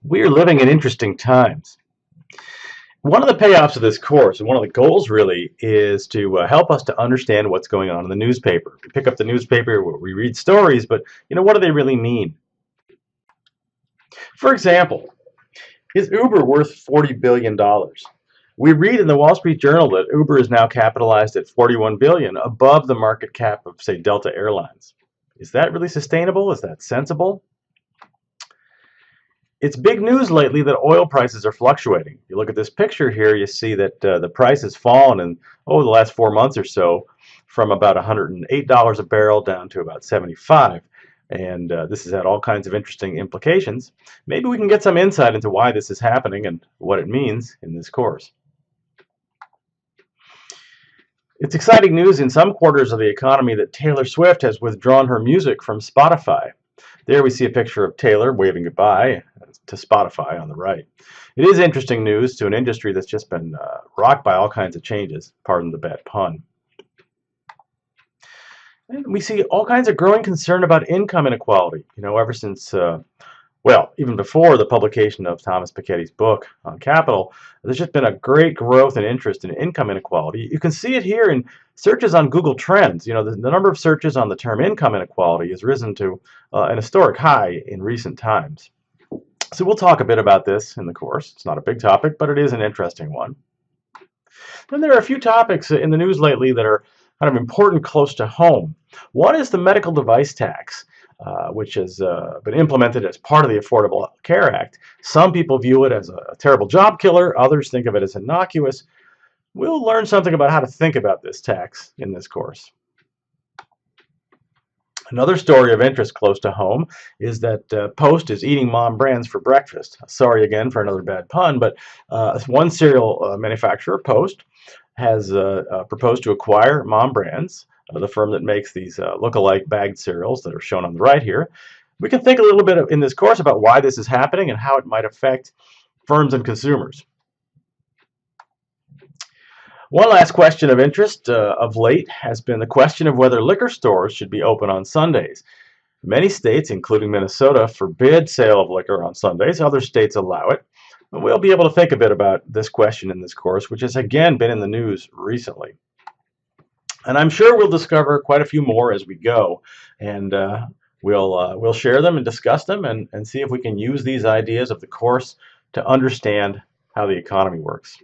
We are living in interesting times. One of the payoffs of this course, and one of the goals really, is to help us to understand what's going on in the newspaper. We pick up the newspaper, we read stories, but what do they really mean? For example, is Uber worth $40 billion? dollars? We read in the Wall Street Journal that Uber is now capitalized at 41 billion, above the market cap of, say, Delta Airlines. Is that really sustainable? Is that sensible? It's big news lately that oil prices are fluctuating. You look at this picture here, you see that the price has fallen in the last 4 months or so, from about $108 a barrel down to about 75. And this has had all kinds of interesting implications. Maybe we can get some insight into why this is happening and what it means in this course. It's exciting news in some quarters of the economy that Taylor Swift has withdrawn her music from Spotify. There we see a picture of Taylor waving goodbye to Spotify on the right. It is interesting news to an industry that's just been rocked by all kinds of changes, pardon the bad pun. And we see all kinds of growing concern about income inequality, ever since, even before the publication of Thomas Piketty's book on capital. There's just been a great growth and interest in income inequality. You can see it here in searches on Google Trends. The number of searches on the term income inequality has risen to an historic high in recent times. So we'll talk a bit about this in the course. It's not a big topic, but it is an interesting one. Then there are a few topics in the news lately that are kind of important close to home. One is the medical device tax, which has been implemented as part of the Affordable Care Act. Some people view it as a terrible job killer. Others think of it as innocuous. We'll learn something about how to think about this tax in this course. Another story of interest close to home is that Post is eating Mom Brands for breakfast. Sorry again for another bad pun, but one cereal manufacturer, Post, has proposed to acquire Mom Brands, the firm that makes these look-alike bagged cereals that are shown on the right here. We can think a little bit in this course about why this is happening and how it might affect firms and consumers. One last question of interest of late has been the question of whether liquor stores should be open on Sundays. Many states, including Minnesota, forbid sale of liquor on Sundays. Other states allow it. We'll be able to think a bit about this question in this course, which has again been in the news recently. And I'm sure we'll discover quite a few more as we go, and we'll share them and discuss them and see if we can use these ideas of the course to understand how the economy works.